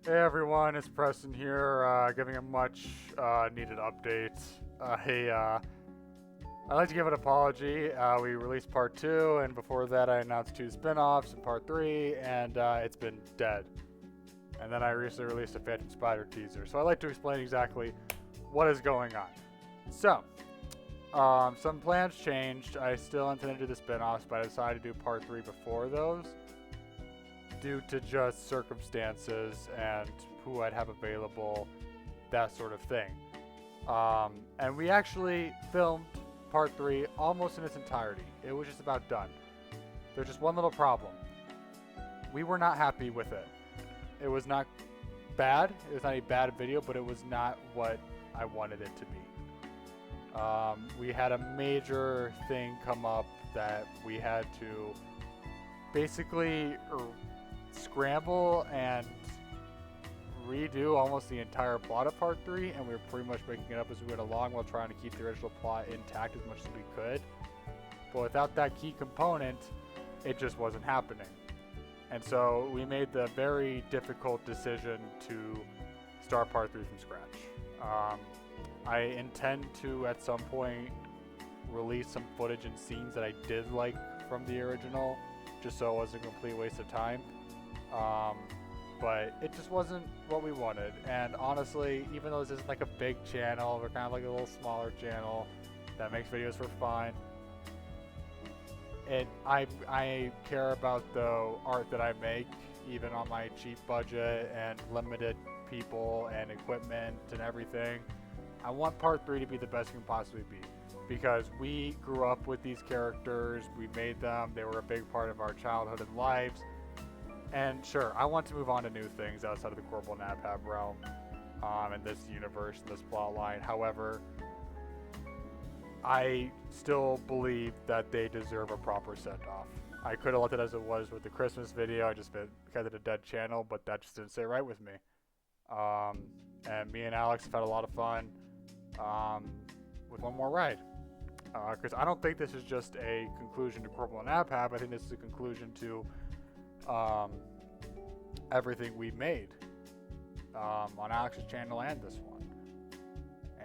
Hey everyone, it's Preston here, giving a much needed update. I'd like to give an apology. We released part two, and before that, I announced two spin offs and part three, and it's been dead. And then I recently released a Phantom Spider teaser. So I'd like to explain exactly what is going on. So, some plans changed. I still intended to do the spin offs, but I decided to do part three before those due to just circumstances and who I'd have available, that sort of thing. And we actually filmed part three almost in its entirety. It was just about done. There's just one little problem. We were not happy with it. It was not bad. It was not a bad video, but it was not what I wanted it to be. We had a major thing come up that we had to basically scramble and redo almost the entire plot of part three, and we were pretty much making it up as we went along while trying to keep the original plot intact as much as we could. But without that key component, it just wasn't happening. And so we made the very difficult decision to start part three from scratch. I intend to, at some point, release some footage and scenes that I did like from the original, just so it wasn't a complete waste of time. But it just wasn't what we wanted. And honestly, even though this isn't like a big channel, we're kind of like a little smaller channel that makes videos for fun. I care about the art that I make, even on my cheap budget and limited people and equipment and everything. I want part three to be the best it can possibly be, because we grew up with these characters, we made them, they were a big part of our childhood and lives. And sure, I want to move on to new things outside of the Corble and Ab Hab realm, and this universe, and this plot line. However, I still believe that they deserve a proper send-off. I could have left it as it was with the Christmas video. I just kept it a dead channel, but that just didn't sit right with me. And me and Alex have had a lot of fun with one more ride. Because I don't think this is just a conclusion to Corble and Ab Hab. I think this is a conclusion to everything we made on Alex's channel and this one.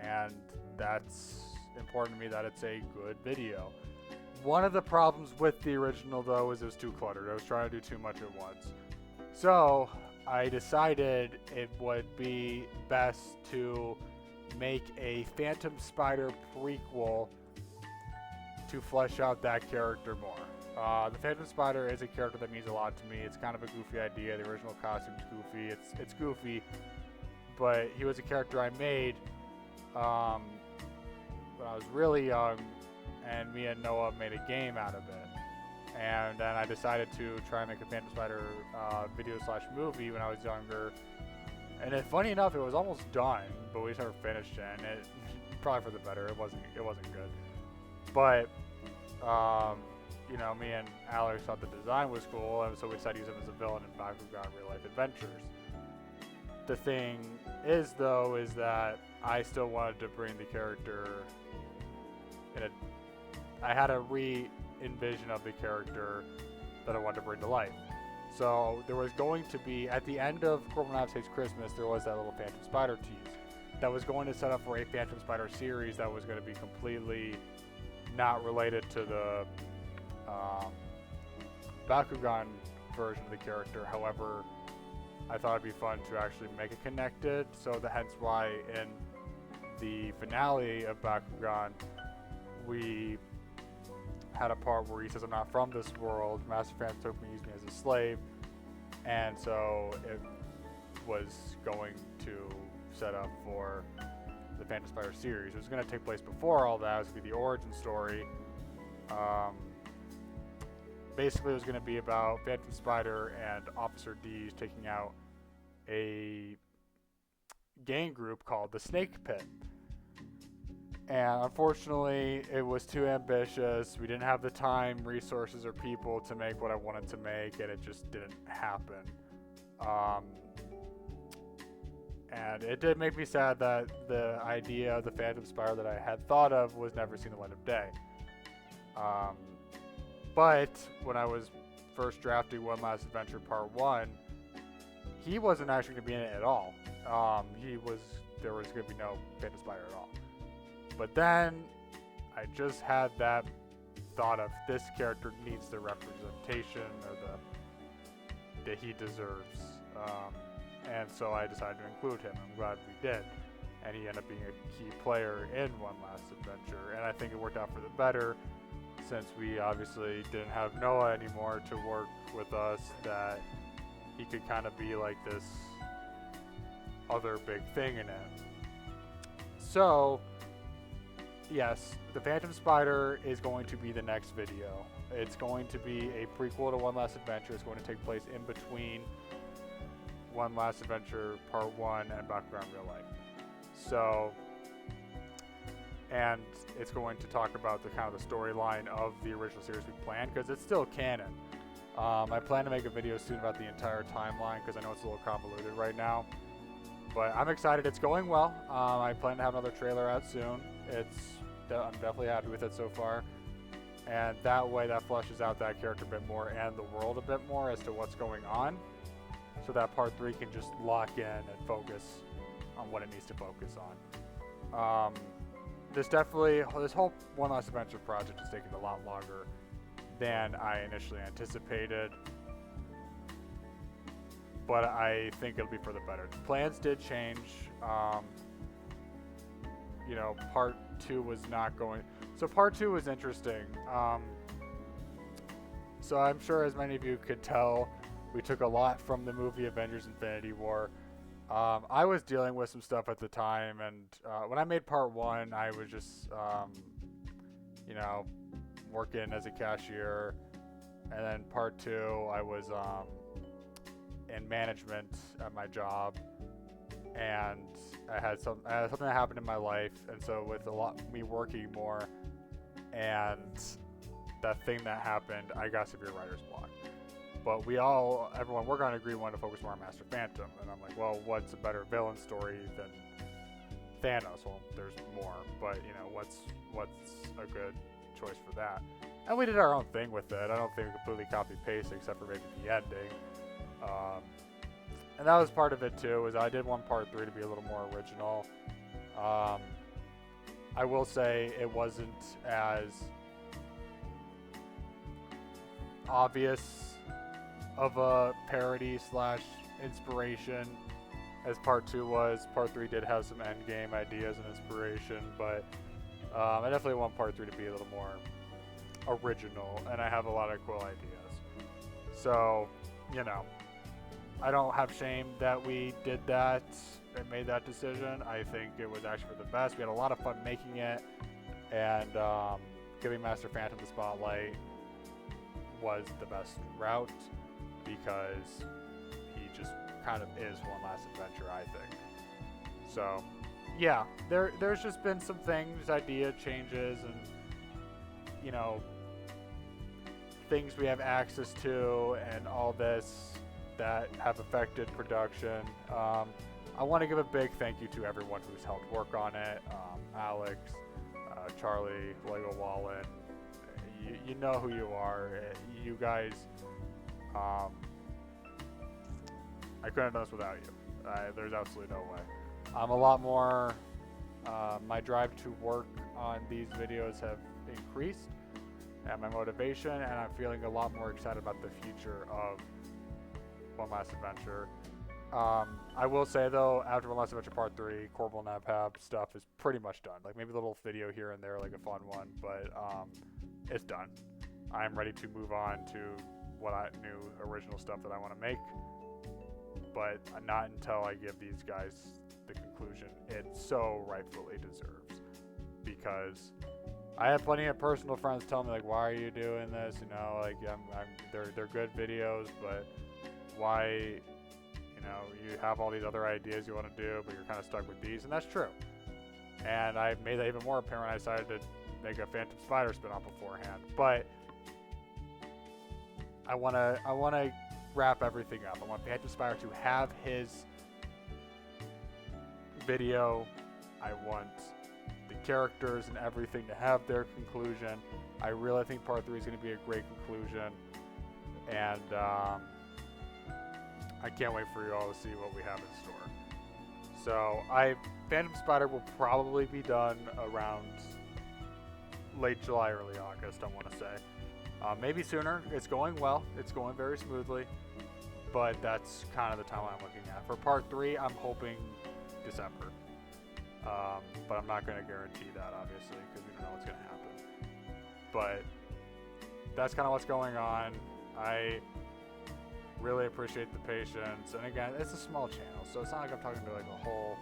And that's important to me, that it's a good video. One of the problems with the original, though, is it was too cluttered. I was trying to do too much at once. So I decided it would be best to make a Phantom Spider prequel to flesh out that character more. The Phantom Spider is a character that means a lot to me. It's kind of a goofy idea. The original costume's goofy. It's goofy, but he was a character I made when I was really young, and me and Noah made a game out of it. And then I decided to try and make a Phantom Spider video/movie when I was younger. And funny enough, it was almost done, but we just never finished it. And it probably for the better. It wasn't good. But you know, me and Alex thought the design was cool, and so we decided to use him as a villain in Bakugan Real Life Adventures. The thing is, though, is that I still wanted to bring the character in a... I had a re-envision of the character that I wanted to bring to life. So there was going to be, at the end of Corble and Ab Saves Christmas, there was that little Phantom Spider tease that was going to set up for a Phantom Spider series that was going to be completely not related to the Bakugan version of the character. However, I thought it'd be fun to actually make it connected, so hence why in the finale of Bakugan, we had a part where he says, "I'm not from this world. Master Phantom took me, used me as a slave," and so it was going to set up for the Phantom Spider series. It was going to take place before all that. It was going to be the origin story. Basically, it was going to be about Phantom Spider and Officer D's taking out a gang group called the Snake Pit. And unfortunately, it was too ambitious. We didn't have the time, resources, or people to make what I wanted to make, and it just didn't happen. And it did make me sad that the idea of the Phantom Spider that I had thought of was never seen the light of day. But when I was first drafting One Last Adventure Part 1, he wasn't actually going to be in it at all. There was going to be no Phantom Spider at all. But then I just had that thought of this character needs the representation or that he deserves. And so I decided to include him. I'm glad we did. And he ended up being a key player in One Last Adventure. And I think it worked out for the better, since we obviously didn't have Noah anymore to work with us, that he could kind of be like this other big thing in it. So, yes, the Phantom Spider is going to be the next video. It's going to be a prequel to One Last Adventure. It's going to take place in between One Last Adventure Part 1 and Background Real Life. So, and it's going to talk about the kind of the storyline of the original series we planned, because it's still canon. I plan to make a video soon about the entire timeline, because I know it's a little convoluted right now. But I'm excited. It's going well. I plan to have another trailer out soon. I'm definitely happy with it so far. And that way that fleshes out that character a bit more and the world a bit more as to what's going on, so that Part 3 can just lock in and focus on what it needs to focus on. This whole One Last Adventure project is taking a lot longer than I initially anticipated, but I think it'll be for the better. The plans did change. Part 2 was not going. So Part 2 was interesting. So I'm sure, as many of you could tell, we took a lot from the movie Avengers Infinity War. I was dealing with some stuff at the time, and when I made Part 1, I was just, working as a cashier. And then Part 2, I was in management at my job. And I had something that happened in my life, and so with me working more, and that thing that happened, I got severe writer's block. But everyone we're going to agree, wanted to focus more on Master Phantom, and I'm like, well, what's a better villain story than Thanos? Well, there's more, but what's a good choice for that? And we did our own thing with it. I don't think we completely copy paste, except for maybe the ending. And that was part of it too, is I did want Part 3 to be a little more original. I will say it wasn't as obvious of a parody / inspiration as Part 2 was. Part 3 did have some endgame ideas and inspiration, but I definitely want Part 3 to be a little more original, and I have a lot of cool ideas. So, I don't have shame that we did that and made that decision. I think it was actually for the best. We had a lot of fun making it, and giving Master Phantom the spotlight was the best route, because he just kind of is One Last Adventure, I think. So, yeah, there's just been some things, idea changes, and things we have access to, and all this that have affected production. I want to give a big thank you to everyone who's helped work on it. Alex, Charlie, Lego Wallen, you know who you are. You guys, I couldn't have done this without you. There's absolutely no way. I'm a lot more, my drive to work on these videos have increased, and my motivation, and I'm feeling a lot more excited about the future of One Last Adventure. I will say though, after One Last Adventure Part 3, Corble and Ab Hab stuff is pretty much done. Like maybe a little video here and there, like a fun one, but it's done. I'm ready to move on to new original stuff that I want to make, but not until I give these guys the conclusion it so rightfully deserves. Because I have plenty of personal friends tell me, like, why are you doing this? They're good videos, but why, you have all these other ideas you want to do, but you're kind of stuck with these, and that's true. And I made that even more apparent when I decided to make a Phantom Spider spin-off beforehand. But I want to wrap everything up. I want Phantom Spider to have his video. I want the characters and everything to have their conclusion. I really think Part 3 is going to be a great conclusion. And I can't wait for you all to see what we have in store. So Phantom Spider will probably be done around late July, early August, I want to say. Maybe sooner. It's going well. It's going very smoothly. But that's kind of the timeline I'm looking at. For part 3, I'm hoping December. But I'm not going to guarantee that, obviously, because we don't know what's going to happen. But that's kind of what's going on. I really appreciate the patience. And again, it's a small channel, so it's not like I'm talking to like a whole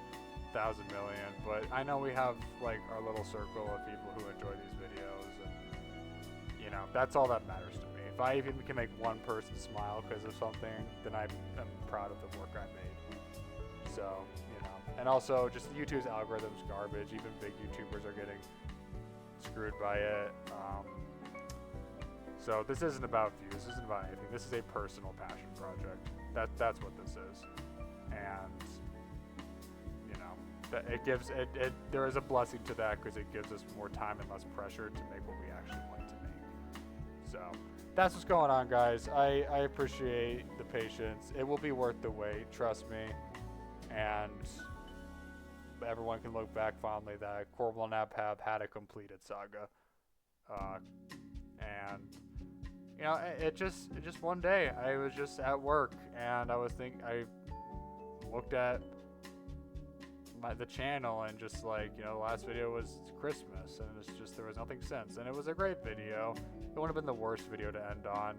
1,000 million. But I know we have like our little circle of people who enjoy these videos. And, you know, that's all that matters to me. If I even can make one person smile because of something, then I'm proud of the work I made. So, you know, and also just YouTube's algorithm's garbage. Even big YouTubers are getting screwed by it. So this isn't about views. This isn't about anything. This is a personal passion project. That's what this is. And, you know, it gives there is a blessing to that because it gives us more time and less pressure to make what we actually want to make. So that's what's going on, guys. I appreciate the patience. It will be worth the wait, trust me. And everyone can look back fondly that Corble and Ab Hab had a completed saga. And you know, it just one day I was just at work and I looked at the channel and just like, you know, the last video was Christmas and it's just, there was nothing since, and it was a great video. It wouldn't have been the worst video to end on,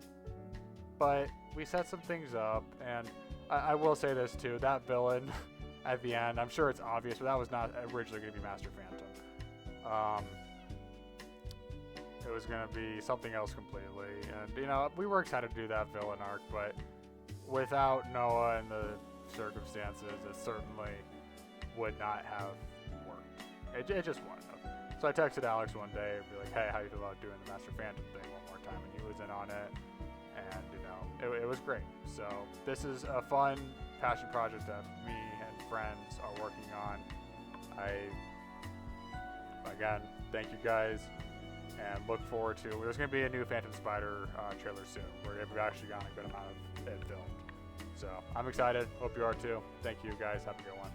but we set some things up. And I will say this too, that villain at the end, I'm sure it's obvious, but that was not originally going to be Master Phantom. It was going to be something else completely. And, you know, we were excited to do that villain arc, but without Noah and the circumstances, it certainly would not have worked. It just wouldn't have. So I texted Alex one day and be like, hey, how you feel about doing the Master Phantom thing one more time? And he was in on it. And, you know, it was great. So this is a fun passion project that me and friends are working on. Again, thank you guys. And look forward to, there's going to be a new Phantom Spider trailer soon, where we've actually got a good amount of it filmed. So I'm excited. Hope you are too. Thank you guys. Have a good one.